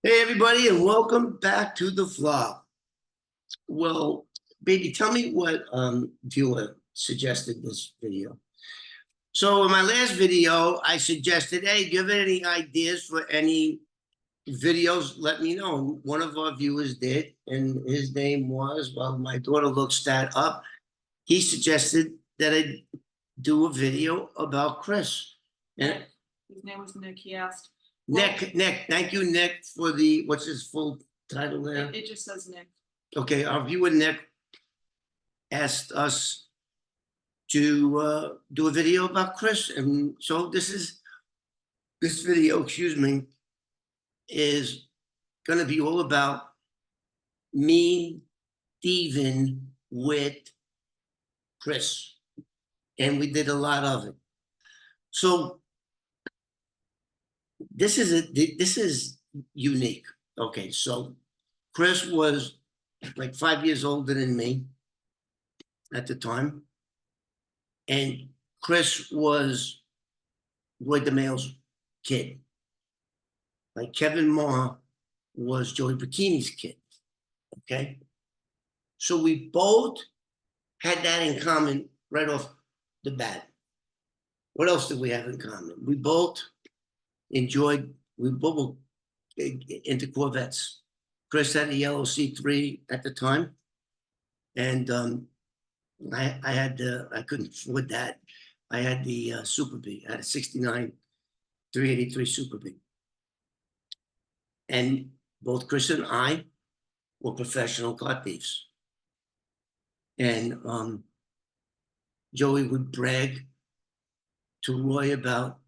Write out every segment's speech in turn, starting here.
Hey, everybody, and welcome back to the vlog. Well, baby, tell me what viewer suggested this video. So in my last video, I suggested, hey, do you have any ideas for any videos? Let me know. One of our viewers did, and his name was, well, my daughter looks that up. He suggested that I do a video about Chris. And His name was Nick. He asked. Nick, thank you, Nick, for the, what's his full title there? It just says Nick. Okay, our viewer Nick asked us to do a video about Chris, and so this video, excuse me, is going to be all about me thieving with Chris, and we did a lot of it. So this is unique. Okay, so Chris was like 5 years older than me at the time. And Chris was Roy DeMayo's kid. Like Kevin Marr was Joey Bikini's kid. Okay. So we both had that in common right off the bat. What else did we have in common? We both were into Corvettes. Chris had a yellow C3 at the time. And I couldn't afford that. I had the Super B. I had a 69 383 Super B. And both Chris and I were professional car thieves. And Joey would brag to Roy about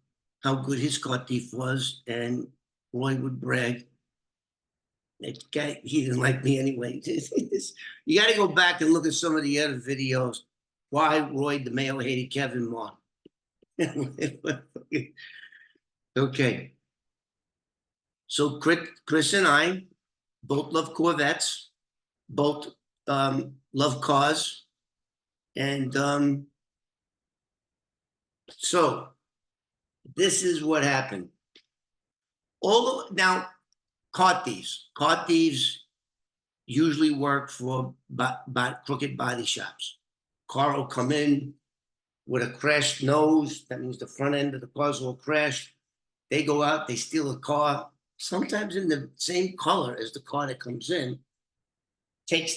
how good his car thief was, and Roy would brag that guy, he didn't like me anyway. You got to go back and look at some of the other videos. Why Roy DeMayo hated Kevin Marr. Okay. So Chris and I both love Corvettes, both love cars. And so this is what happened. Now, car thieves usually work for crooked body shops. Car will come in with a crashed nose. That means the front end of the car's all crashed. They go out, they steal a car, sometimes in the same color as the car that comes in, take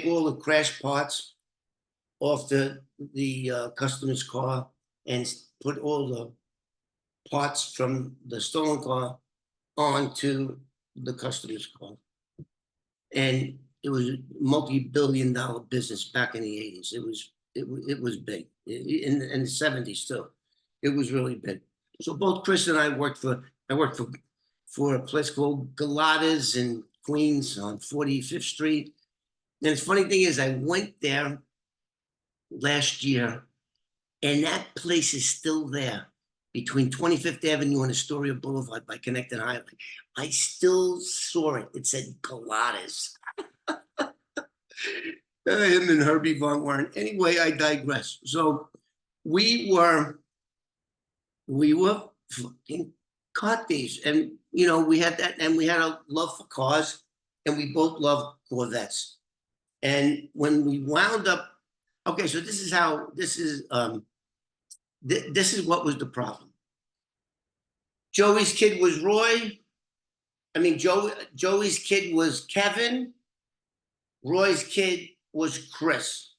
all the crash parts off the customer's car and put all the parts from the stolen car onto the customer's car. And it was a multi-billion-dollar business back in the 80s. It was big. In the 70s too. It was really big. So both Chris and I worked for a place called Galata's in Queens on 45th Street. And the funny thing is, I went there last year, and that place is still there between 25th Avenue and Astoria Boulevard by Connecting Highway. I still saw it. It said Galata's. Him and Herbie Von Warren. Anyway, I digress. So we were fucking car thieves, and we had that, and we had a love for cars, and we both loved Corvettes. And when we wound up, okay, so this is what was the problem. Joey's kid was Roy. I mean, Joey's kid was Kevin. Roy's kid was Chris.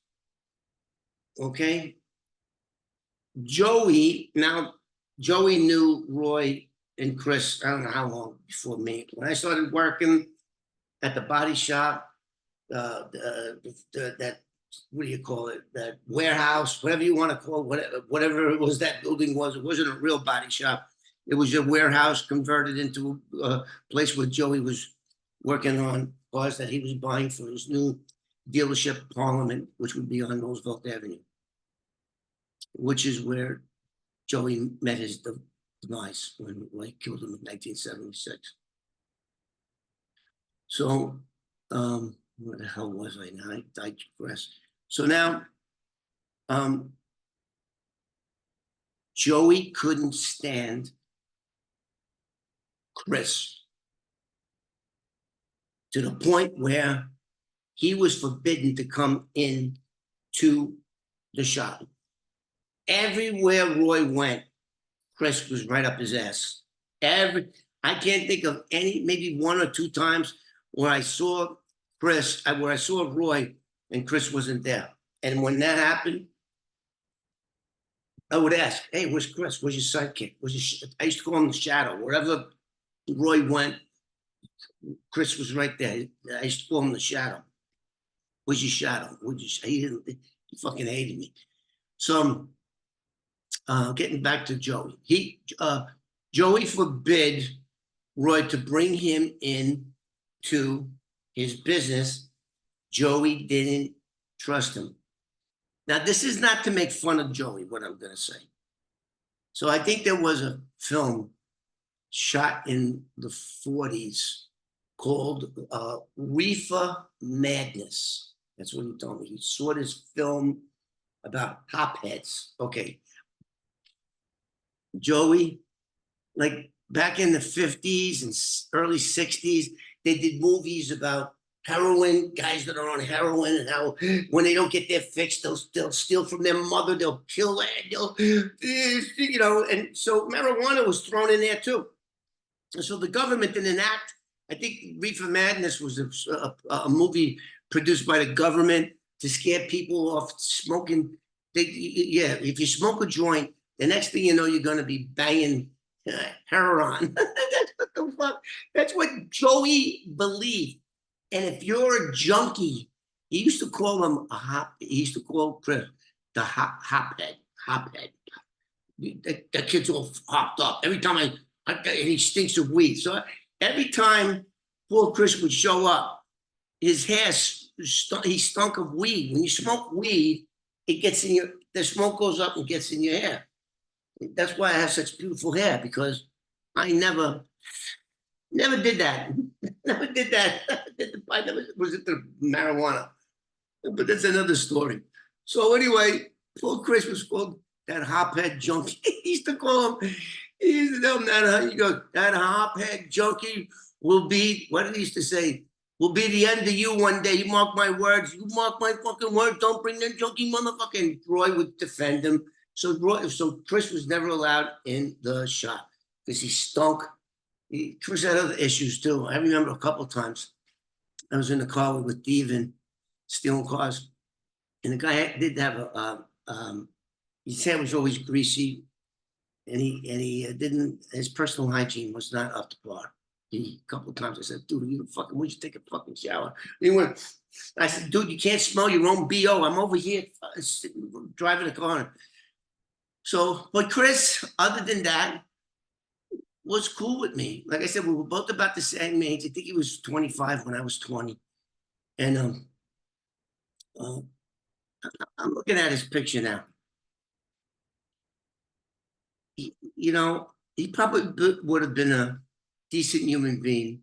Okay. Joey knew Roy and Chris, I don't know how long before me. When I started working at the body shop, that, what do you call it? That warehouse, whatever you want to call it, whatever it was that building was. It wasn't a real body shop. It was a warehouse converted into a place where Joey was working on cars that he was buying for his new dealership, Parliament, which would be on Roosevelt Avenue, which is where Joey met his demise when White killed him in 1976. So, where the hell was I now? I digress. So now, Joey couldn't stand Chris to the point where he was forbidden to come in to the shop. Everywhere Roy went, Chris was right up his ass. I can't think of any, maybe one or two times where I saw where I saw Roy and Chris wasn't there. And when that happened, I would ask, hey, where's Chris? Where's your sidekick? I used to call him the shadow. Wherever Roy went, Chris was right there. I used to call him the shadow. Where's your shadow? He fucking hated me. So getting back to Joey. Joey forbid Roy to bring him in to his business. Joey didn't trust him. Now, this is not to make fun of Joey, what I'm going to say. So I think there was a film shot in the 40s called Reefer Madness. That's what he told me. He saw this film about hopheads. Okay. Joey, like back in the 50s and early 60s, they did movies about heroin, guys that are on heroin, and how when they don't get their fix, they'll steal from their mother, they'll kill her, and so marijuana was thrown in there too. And so the government did an act. I think Reefer Madness was a movie produced by the government to scare people off smoking. If you smoke a joint, the next thing you know, you're going to be banging heroin. That's what the fuck. That's what Joey believed. And if you're a junkie, he used to call him he used to call Chris the hophead. That kid's all hopped up. Every time and he stinks of weed. So every time poor Chris would show up, his hair, he stunk of weed. When you smoke weed, it gets in the smoke goes up and gets in your hair. That's why I have such beautiful hair, because I never did that. Never did that. I never was into marijuana. But that's another story. So anyway, poor Chris was called that hophead junkie. He used to call him, he used to tell him that, he goes, that hophead junkie will be, what did he used to say? Will be the end of you one day. You mark my words. You mark my fucking words. Don't bring that junkie motherfucking. Roy would defend him. So Chris was never allowed in the shop because he stunk. Chris had other issues too. I remember a couple of times I was in the car with Thieving, stealing cars, and the guy did have his hair was always greasy, and he didn't. His personal hygiene was not up to par. A couple of times I said, "Dude, why you take a fucking shower?" I said, "Dude, you can't smell your own BO. I'm over here driving a car." So, but Chris, other than that, was cool with me. Like I said, we were both about the same age. I think he was 25 when I was 20. And I'm looking at his picture now. He probably would have been a decent human being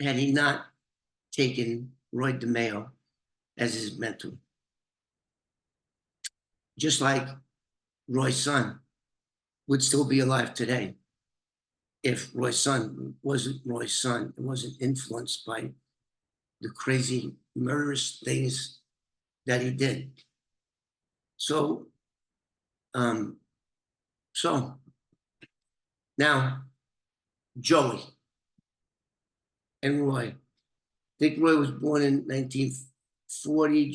had he not taken Roy DeMeo as his mentor. Just like Roy's son would still be alive today if Roy's son wasn't Roy's son and wasn't influenced by the crazy murderous things that he did. So now Joey and Roy. I think Roy was born in 1940.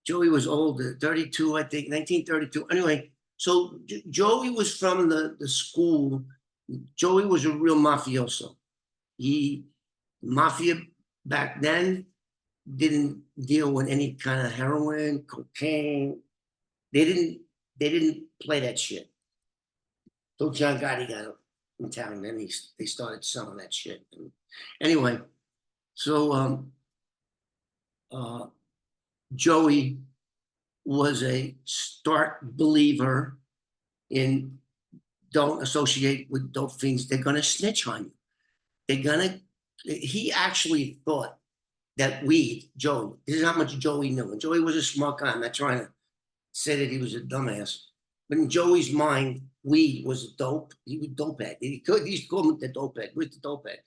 Joey was older, 32, I think, 1932. Anyway, so Joey was from the school. Joey was a real mafioso. Mafia back then didn't deal with any kind of heroin, cocaine. They didn't play that shit. So John Gotti got up in town, and then they started selling that shit. And anyway, so Joey was a stark believer in don't associate with dope fiends. They're gonna snitch on you. He actually thought that Joey, this is how much Joey knew. And Joey was a smart guy. I'm not trying to say that he was a dumbass. But in Joey's mind, weed was dope. He was dope head. He used to call him the dope head. Where's the dope head?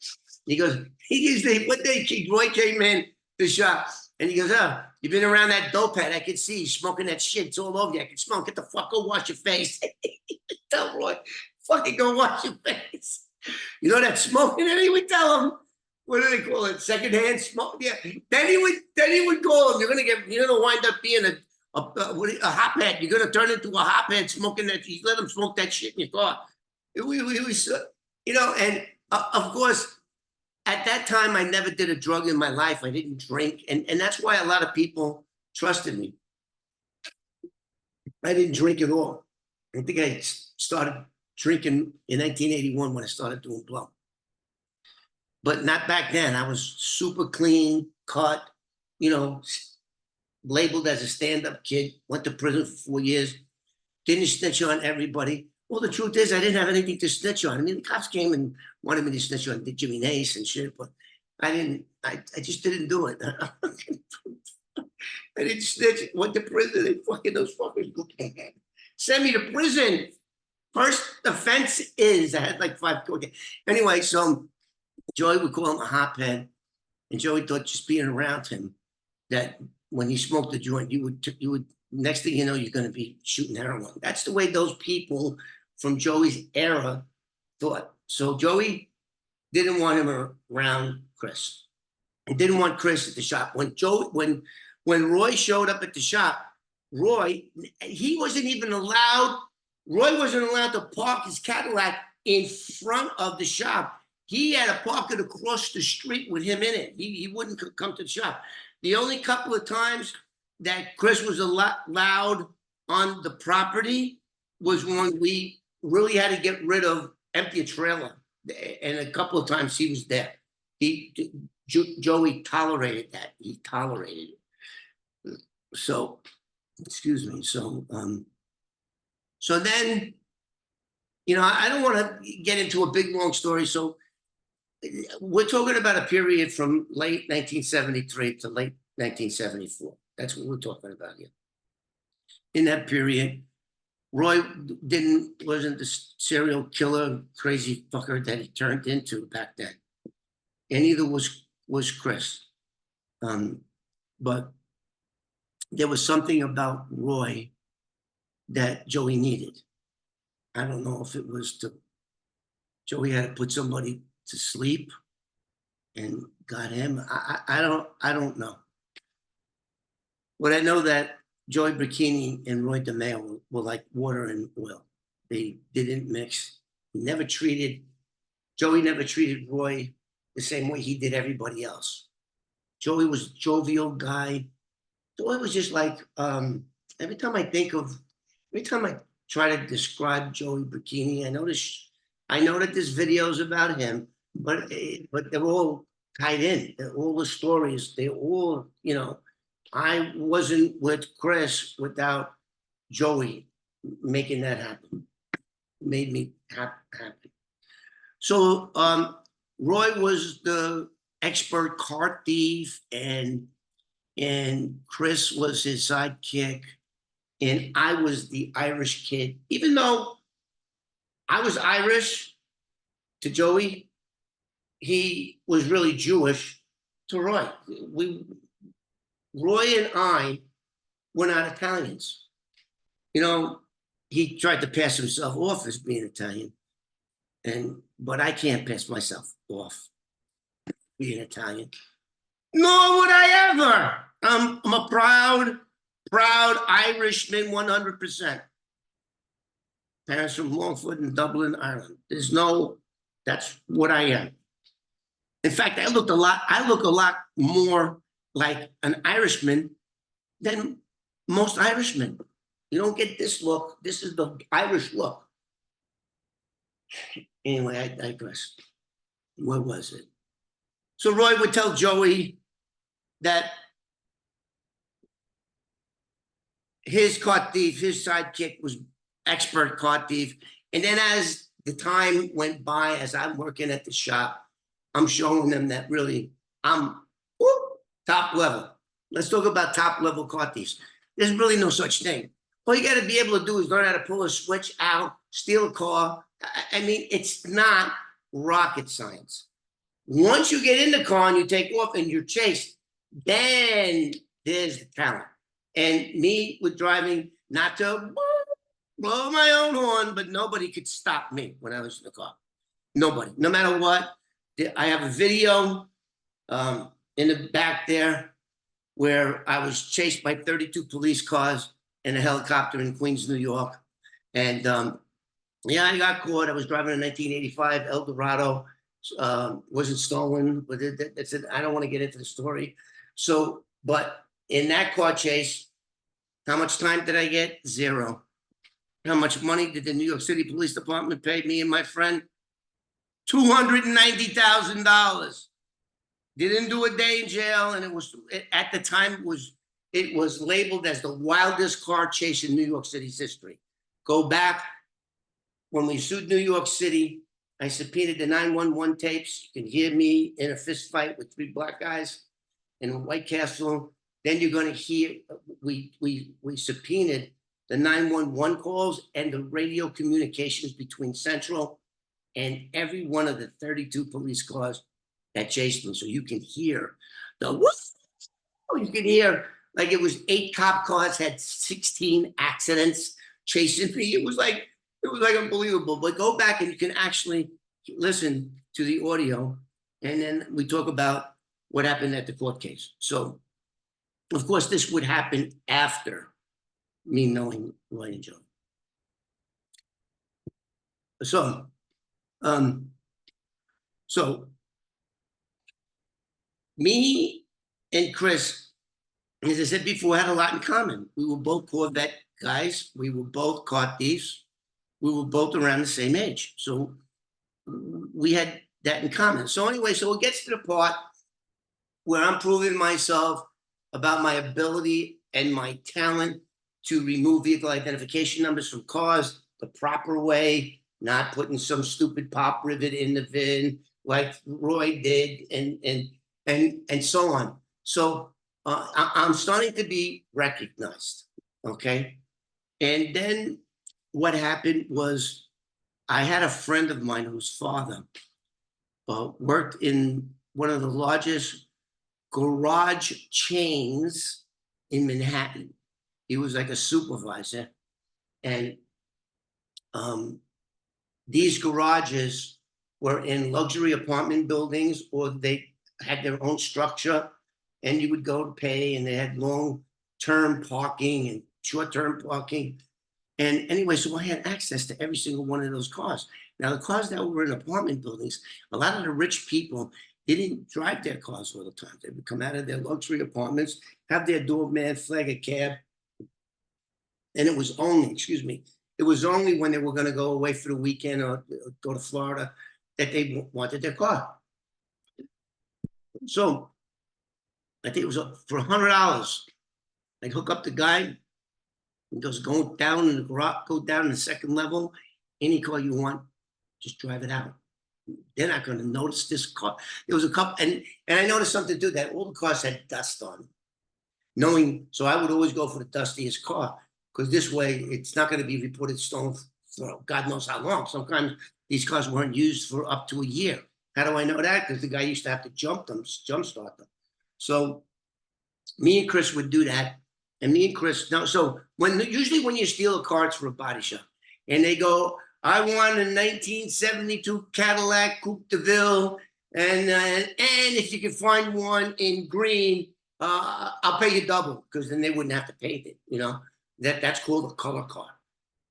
He goes, one day Roy came in the shop and he goes, oh, you've been around that dope head. I can see you smoking that shit. It's all over you. I can smell it. Get the fuck, go wash your face. Tell Roy, fucking go wash your face. You know that smoking? And he would tell him, what do they call it? Secondhand smoke? Yeah. Then he would call him, you're gonna wind up being a hophead. You're gonna turn into a hophead smoking that. You let him smoke that shit in your car. It was, you know, and of course, at that time, I never did a drug in my life. I didn't drink, and that's why a lot of people trusted me. I didn't drink at all. I think I started drinking in 1981 when I started doing blow. But not back then. I was super clean, cut, you know, labeled as a stand-up kid, went to prison for 4 years, didn't snitch on everybody. Well, the truth is I didn't have anything to snitch on. I mean, the cops came and wanted me to snitch on Jimmy Nace and shit, but I just didn't do it. I didn't snitch, went to prison, and fucking those fuckers sent me to prison. First offense is, I had like 5 cocaine. Anyway, so Joey would call him a hophead, and Joey thought just being around him, that when he smoked the joint, you would, next thing you know, you're going to be shooting heroin. That's the way those people from Joey's era thought. So Joey didn't want him around Chris. He didn't want Chris at the shop. When Roy showed up at the shop, Roy wasn't allowed to park his Cadillac in front of the shop. He had to park it across the street with him in it. He wouldn't come to the shop. The only couple of times that Chris was allowed on the property was when we really had to get rid of, empty a trailer. And a couple of times he was there. Joey tolerated that. He tolerated it. So, excuse me. So then, you know, I don't want to get into a big, long story. So we're talking about a period from late 1973 to late 1974. That's what we're talking about here. In that period, Roy wasn't the serial killer, crazy fucker that he turned into back then. And neither was Chris. But there was something about Roy that Joey needed. I don't know if it was Joey had to put somebody to sleep and got him. I don't know. But I know that Joey Bikini and Roy DeMeo were like water and oil. They didn't mix. Joey never treated Roy the same way he did everybody else. Joey was a jovial guy. Joey was just like, every time I try to describe Joey Bikini, I know that there's videos about him, but they're all tied in. All the stories, they all, you know, I wasn't with Chris without Joey making that happen. Made me happy. So Roy was the expert car thief, and Chris was his sidekick, and I was the Irish kid. Even though I was Irish to Joey, he was really Jewish to Roy. Roy and I were not Italians. You know, he tried to pass himself off as being Italian, but I can't pass myself off being Italian. Nor would I ever. I'm a proud Irishman, 100%. Parents from Longford and Dublin, Ireland. That's what I am. In fact, I look a lot more like an Irishman than most Irishmen. You don't get this look. This is the Irish look. Anyway, I digress. Where was it? So Roy would tell Joey that his car thief, his sidekick, was expert car thief. And then as the time went by, as I'm working at the shop, I'm showing them that really I'm top level. Let's talk about top level car thieves. There's really no such thing. All you got to be able to do is learn how to pull a switch out steal a car. I mean, it's not rocket science. Once you get in the car and you take off and you're chased, then there's the talent. And me with driving, not to blow my own horn, but nobody could stop me when I was in the car. Nobody, no matter what. I have a video in the back there where I was chased by 32 police cars and a helicopter in Queens, New York. And yeah, I got caught. I was driving a 1985 Eldorado. Wasn't stolen, but it's I don't want to get into the story. So, but in that car chase, how much time did I get? 0. How much money did the New York City Police Department pay me and my friend? $290,000. Didn't do a day in jail, and it was at the time it was labeled as the wildest car chase in New York City's history. Go back when we sued New York City. I subpoenaed the 911 tapes. You can hear me in a fist fight with 3 black guys in a White Castle. Then you're going to hear we subpoenaed the 911 calls and the radio communications between Central and every one of the 32 police cars that chased me. So you can hear the you can hear like it was 8 cop cars had 16 accidents chasing me. It was like unbelievable. But go back and you can actually listen to the audio, and then we talk about what happened at the court case. So, of course, this would happen after me knowing Roy and Joe. So, me and Chris, as I said before, had a lot in common. We were both Corvette guys. We were both car thieves. We were both around the same age. So we had that in common. So anyway, so it gets to the part where I'm proving myself about my ability and my talent to remove vehicle identification numbers from cars the proper way, not putting some stupid pop rivet in the VIN like Roy did, and so on. So I'm starting to be recognized, okay? And then what happened was I had a friend of mine whose father worked in one of the largest garage chains in Manhattan. He was like a supervisor. And these garages were in luxury apartment buildings, or they had their own structure, and you would go to pay, and they had long-term parking and short-term parking. And anyway, so I had access to every single one of those cars. Now, the cars that were in apartment buildings, a lot of the rich people didn't drive their cars all the time. They would come out of their luxury apartments, have their doorman flag a cab. And it was only, it was only when they were going to go away for the weekend or go to Florida that they wanted their car. So I think it was for $100. I'd hook up the guy. He goes, go down in the garage, go down in the second level, any car you want, just drive it out. They're not going to notice this car. There was a couple, and I noticed something too, that all the cars had dust on them. So I would always go for the dustiest car, because this way it's not going to be reported stolen for God knows how long. Sometimes these cars weren't used for up to a year. How do I know that? Because the guy used to have to jumpstart them. So me and Chris would do that. And me and Chris, so usually when you steal a car, it's for a body shop. And they go, I want a 1972 Cadillac Coupe de Ville. And if you can find one in green, I'll pay you double, because then they wouldn't have to paint it, you know. That's called a color car.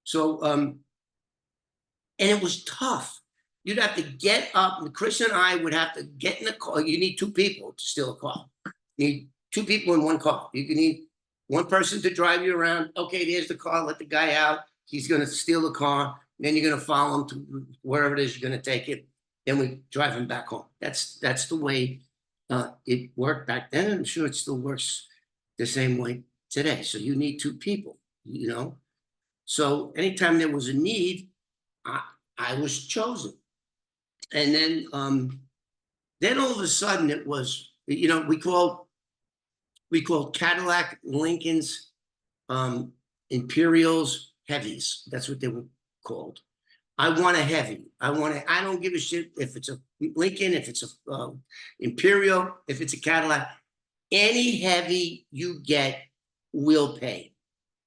So, and it was tough. You'd have to get up, and Chris and I would have to get in the car. You need 2 people to steal a car. You need 2 people in one car. You can need one person to drive you around. Okay, there's the car. Let the guy out. He's going to steal the car. Then you're going to follow him to wherever it is you're going to take it. Then we drive him back home. That's the way it worked back then. I'm sure it still works the same way today. So you need 2 people, you know. So anytime there was a need, I was chosen. And then all of a sudden it was, you know, we called Cadillac Lincolns Imperials heavies. That's what they were called. I want a heavy. I don't give a shit if it's a Lincoln, if it's a Imperial, if it's a Cadillac. Any heavy you get, we'll pay.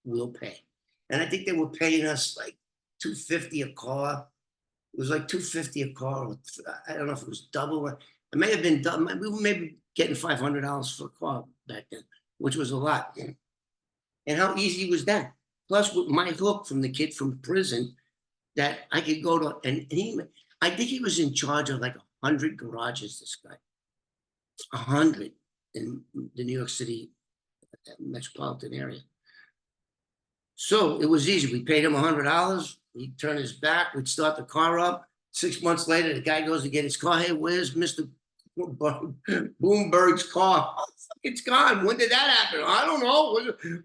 We'll pay. And I think they were paying us like $250 a car. It was like $250 a car. I don't know if it was double. It may have been double. We were maybe getting $500 for a car back then, which was a lot. And how easy was that? Plus, with my hook from the kid from prison, that I could go to, and I think he was in charge of like 100 garages, this guy. 100 in the New York City metropolitan area. So it was easy. We paid him $100. He'd turn his back. We'd start the car up. 6 months later, the guy goes to get his car. Hey, where's Mr. Bloomberg's car? Oh, it's gone. When did that happen? I don't know.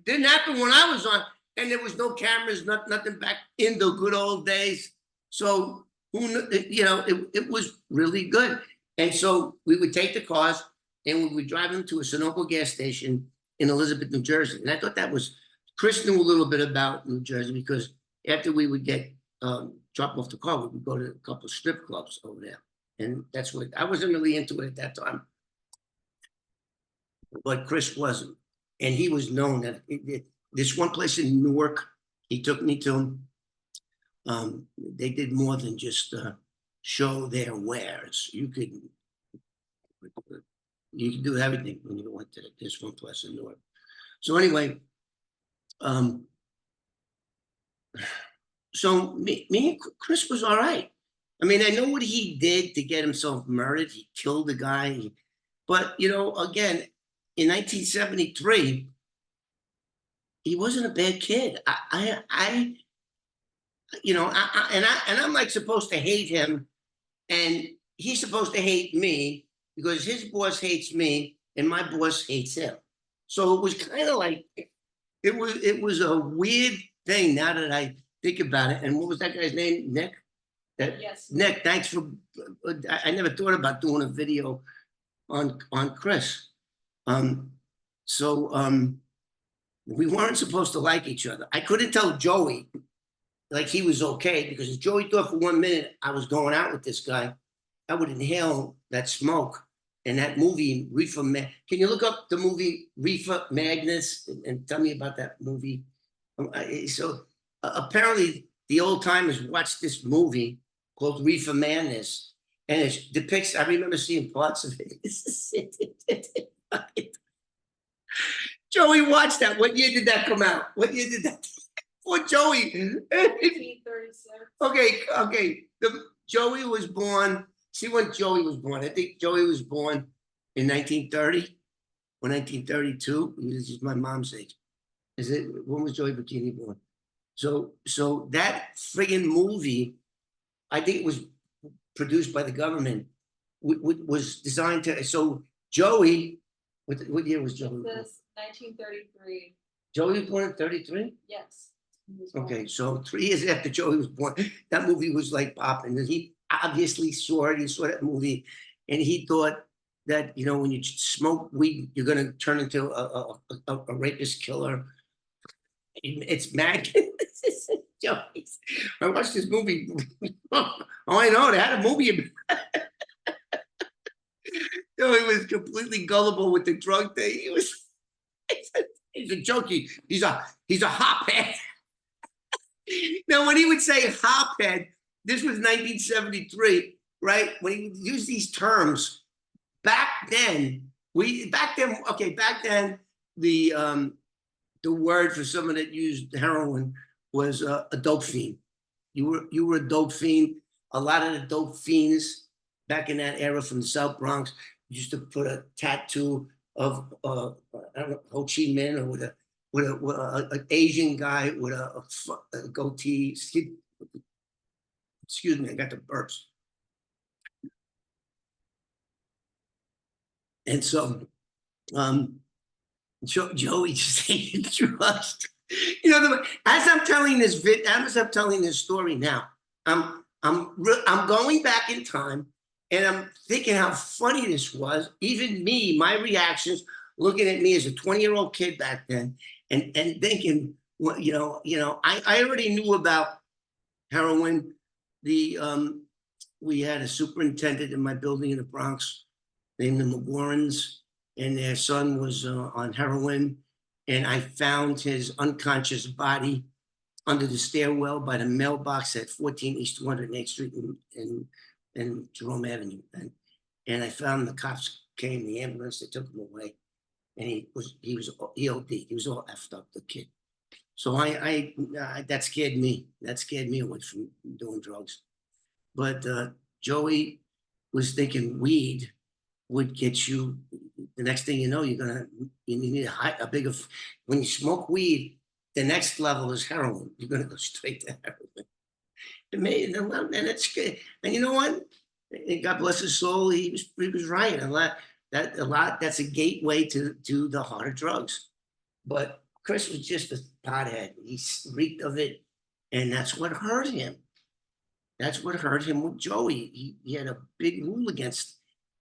Didn't happen when I was on. And there was no cameras, nothing back in the good old days. So, it was really good. And so we would take the cars and we would drive them to a Sunoco gas station in Elizabeth, New Jersey. And I thought that was, Chris knew a little bit about New Jersey because after we would get dropped off the car, we would go to a couple of strip clubs over there. And that's what, I wasn't really into it at that time. But Chris wasn't. And he was known that this one place in Newark, he took me to, they did more than just show their wares. You could do everything when you went to this one place in Newark. So anyway, so me and Chris was all right. I mean, I know what he did to get himself murdered. He killed the guy. But, again, in 1973, he wasn't a bad kid. I'm like supposed to hate him, and he's supposed to hate me because his boss hates me and my boss hates him. So it was kind of like it was a weird thing now that I think about it. And what was that guy's name? Nick? Yes. Nick, thanks for. I never thought about doing a video on Chris. We weren't supposed to like each other. I couldn't tell Joey like he was okay because Joey thought for 1 minute I was going out with this guy. I would inhale that smoke. And that movie, Reefer Man. Can you look up the movie Reefer Madness and tell me about that movie? Apparently the old timers watched this movie called Reefer Madness, and it depicts. I remember seeing parts of it. Joey watched that. What year did that come out? What year did that? For Joey. 1936. Okay. Joey was born. See when Joey was born. I think Joey was born in 1930 or 1932. This is my mom's age. When was Joey Bikini born? So that friggin' movie, I think it was produced by the government, was designed to. So Joey, what year was Joey? This 1933. Joey was born in 33? Yes. Okay, so 3 years after Joey was born, that movie was like popping. And he obviously saw it. He saw that movie, and he thought that when you smoke weed, you're going to turn into a rapist killer. It's mad. I watched this movie. Oh, I know they had a movie. He was completely gullible with the drug thing. He's a junkie. He's a hophead. Now, when he would say hophead, this was 1973, right? When he would use these terms, back then, the word for someone that used heroin was a dope fiend. You were a dope fiend. A lot of the dope fiends back in that era from the South Bronx used to put a tattoo of I don't know, Ho Chi Minh, or with an Asian guy with a goatee. Excuse me, I got the burps. And so, Joey just hated drugs. As I'm telling this story now, I'm going back in time, and I'm thinking how funny this was. Even me, my reactions, looking at me as a 20-year-old kid back then, and thinking, I already knew about heroin, we had a superintendent in my building in the Bronx named the McGorrans, and their son was on heroin, and I found his unconscious body under the stairwell by the mailbox at 14 East 208th Street in Jerome Avenue. And I found the cops came, the ambulance, they took him away. And he OD'd. He was all effed up, the kid. So that scared me. That scared me away from doing drugs. But Joey was thinking weed would get you. The next thing you know, you need a bigger. When you smoke weed, the next level is heroin. You're gonna go straight to heroin. And it's good. And you know what? And God bless his soul. He was right. That's a gateway to the harder drugs. But Chris was just a pothead. He reeked of it, and that's what hurt him. That's what hurt him with Joey. He had a big rule against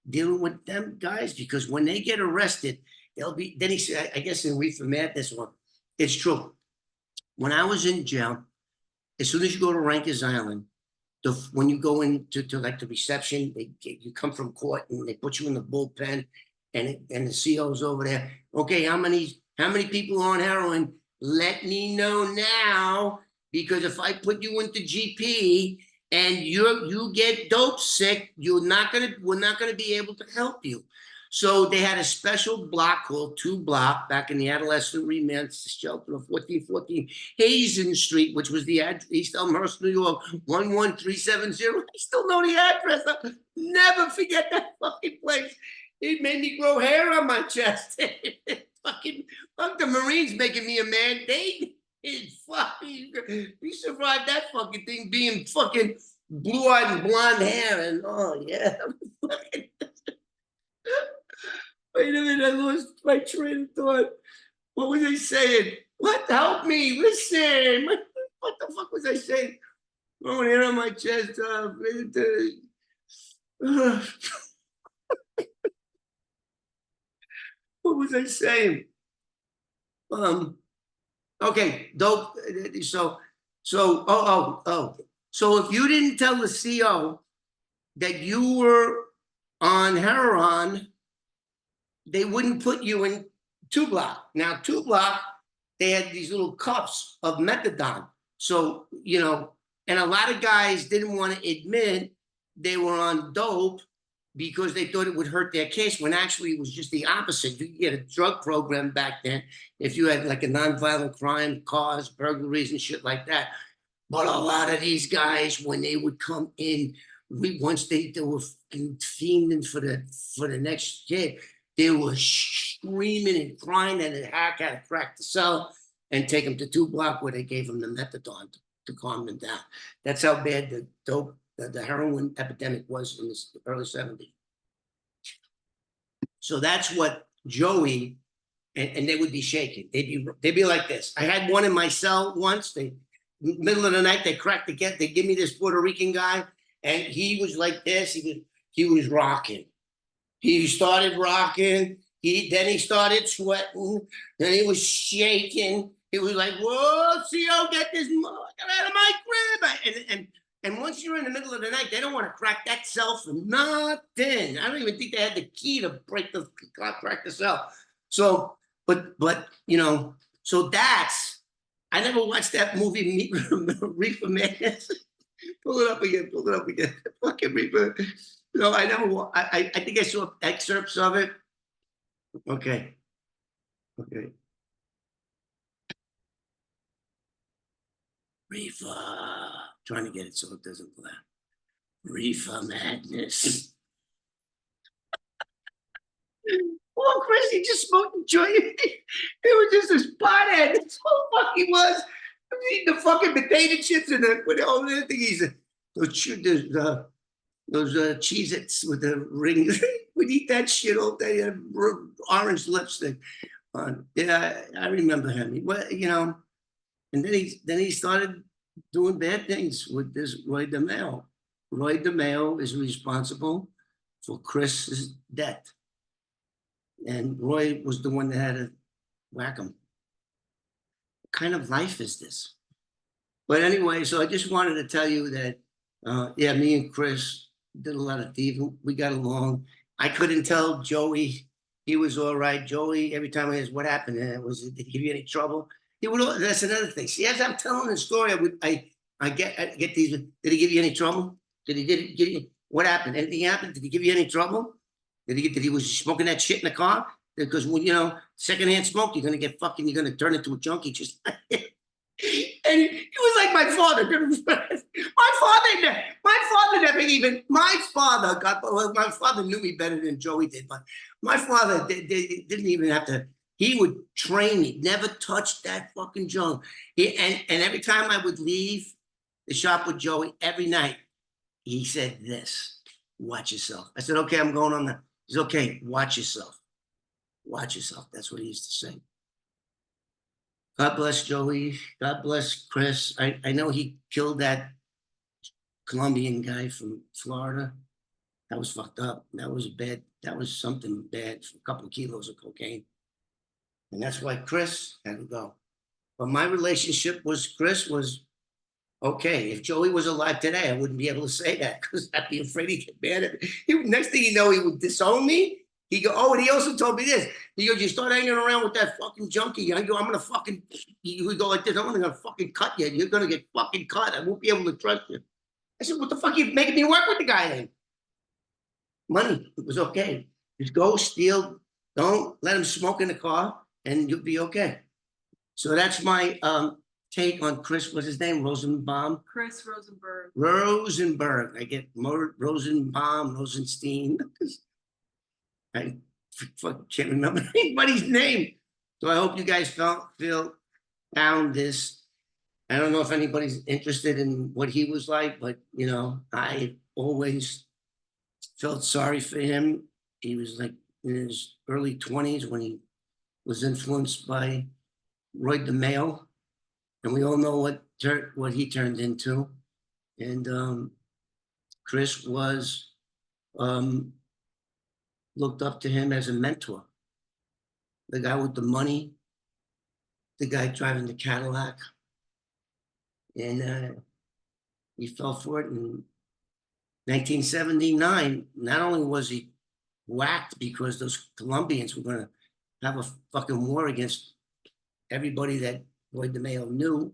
dealing with them guys, because when they get arrested, they'll be. Then he said, I guess in Reefer Madness one, it's true. When I was in jail, as soon as you go to Rikers Island, when you go into like the reception, you come from court and they put you in the bullpen, and the CO's over there. Okay, how many people are on heroin? Let me know now, because if I put you into GP and you get dope sick, we're not gonna be able to help you. So they had a special block called 2 Block back in the adolescent remand shelter of 1414 Hazen Street, which was the East Elmhurst, New York, 11370. I still know the address. I'll never forget that fucking place. It made me grow hair on my chest. Fuck the Marines making me a man. We survived that fucking thing, being fucking blue-eyed and blonde hair, and oh yeah. Wait a minute, I lost my train of thought. What was I saying? What? Help me, listen. What the fuck was I saying? Growing hair on my chest. What was I saying? Okay, dope. So, So if you didn't tell the CO that you were on heroin, they wouldn't put you in 2 Block. Now, 2 Block, they had these little cups of methadone. So, and a lot of guys didn't want to admit they were on dope because they thought it would hurt their case, when actually it was just the opposite. You could get a drug program back then if you had like a nonviolent crime, cars, burglaries, and shit like that. But a lot of these guys, when they would come in, once they were fiending for the next kid, they were screaming and crying that the hack had to crack the cell and take them to 2 Block, where they gave them the methadone to calm them down. That's how bad the dope, the heroin epidemic was in the early 70s. So that's what Joey, and they would be shaking. They'd be like this. I had one in my cell once. Middle of the night, they cracked the gate. They give me this Puerto Rican guy, and he was like this. He was rocking. He started rocking. Then he started sweating. Then he was shaking. He was like, "Whoa, CO, get this out of my crib!" And once you're in the middle of the night, they don't want to crack that cell for nothing. I don't even think they had the key to crack the cell. So, but so that's. I never watched that movie, Reefer Madness. Pull it up again. Fucking Reefer. No, I never. I think I saw excerpts of it. Okay. Reefer. Trying to get it so it doesn't blur. Reefer Madness. Well, Chris, he just smoked a joint. It was just a pothead. That's all the fuck he was. I was eating the fucking potato chips and all the other things. Those Cheez-Its with the rings. We'd eat that shit all day. Orange lipstick on. Yeah, I remember him. And then he started doing bad things with this Roy DeMeo. Roy DeMeo is responsible for Chris's death. And Roy was the one that had to whack him. What kind of life is this? But anyway, so I just wanted to tell you that Yeah, me and Chris did a lot of thieving. We got along. I couldn't tell Joey. He was all right. Joey, every time I asked what happened, did he give you any trouble? He would. That's another thing. See, as I'm telling the story, I get these. Did he give you any trouble? Did he what happened? Anything happened? Did he give you any trouble? Did he was he smoking that shit in the car? Because when secondhand smoke, you're gonna turn into a junkie just and he was like my father. My father knew me better than Joey did, but my father didn't even have to. He would train me, never touch that fucking junk. And every time I would leave the shop with Joey, every night, he said this, watch yourself. I said, okay, I'm going on that. He's okay, watch yourself. Watch yourself. That's what he used to say. God bless Joey. God bless Chris. I know he killed that Colombian guy from Florida. That was fucked up. That was bad. That was something bad for a couple of kilos of cocaine. And that's why Chris had to go. But my relationship with Chris was okay. If Joey was alive today, I wouldn't be able to say that because I'd be afraid he'd get mad at me. Next thing you know, he would disown me. He go, oh, and he also told me this. He goes, you start hanging around with that fucking junkie. I go, I'm gonna fucking. He would go like this. I'm gonna fucking cut you. You're gonna get fucking cut. I won't be able to trust you. I said, what the fuck are you making me work with the guy then? Money. It was okay. Just go steal. Don't let him smoke in the car, and you'll be okay. So that's my take on Chris. What's his name? Rosenbaum. Chris Rosenberg. Rosenberg. I get more Rosenbaum, Rosenstein. I can't remember anybody's name. So I hope you guys found this. I don't know if anybody's interested in what he was like, but I always felt sorry for him. He was like in his early 20s when he was influenced by Roy DeMeo, and we all know what he turned into. And Chris was looked up to him as a mentor. The guy with the money, the guy driving the Cadillac. And he fell for it in 1979. Not only was he whacked because those Colombians were going to have a fucking war against everybody that Roy DeMeo knew,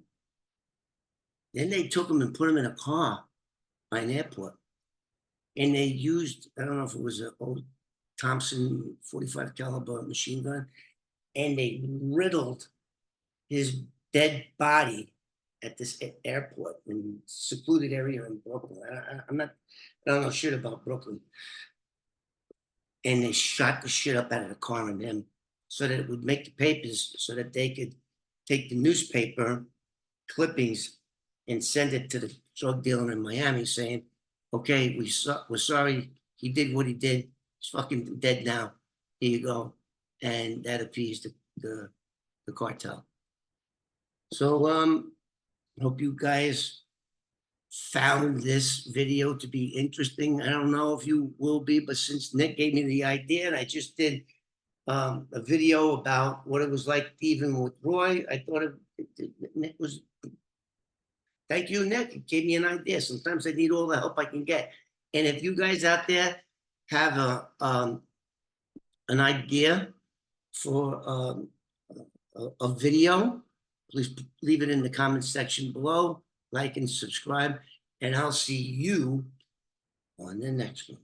then they took him and put him in a car by an airport. And they used, I don't know if it was an old Thompson 45 caliber machine gun, and they riddled his dead body at this airport in a secluded area in Brooklyn. I don't know shit about Brooklyn. And they shot the shit up out of the car on him so that it would make the papers so that they could take the newspaper clippings and send it to the drug dealer in Miami saying, okay, we're sorry he did what he did. He's fucking dead now. Here you go. And that appeased the cartel. So I hope you guys found this video to be interesting. I don't know if you will be, but since Nick gave me the idea and I just did a video about what it was like thieving with Roy, I thought Nick was, thank you, Nick. It gave me an idea. Sometimes I need all the help I can get. And if you guys out there have an idea for a video, please leave it in the comment section below, like and subscribe, and I'll see you on the next one.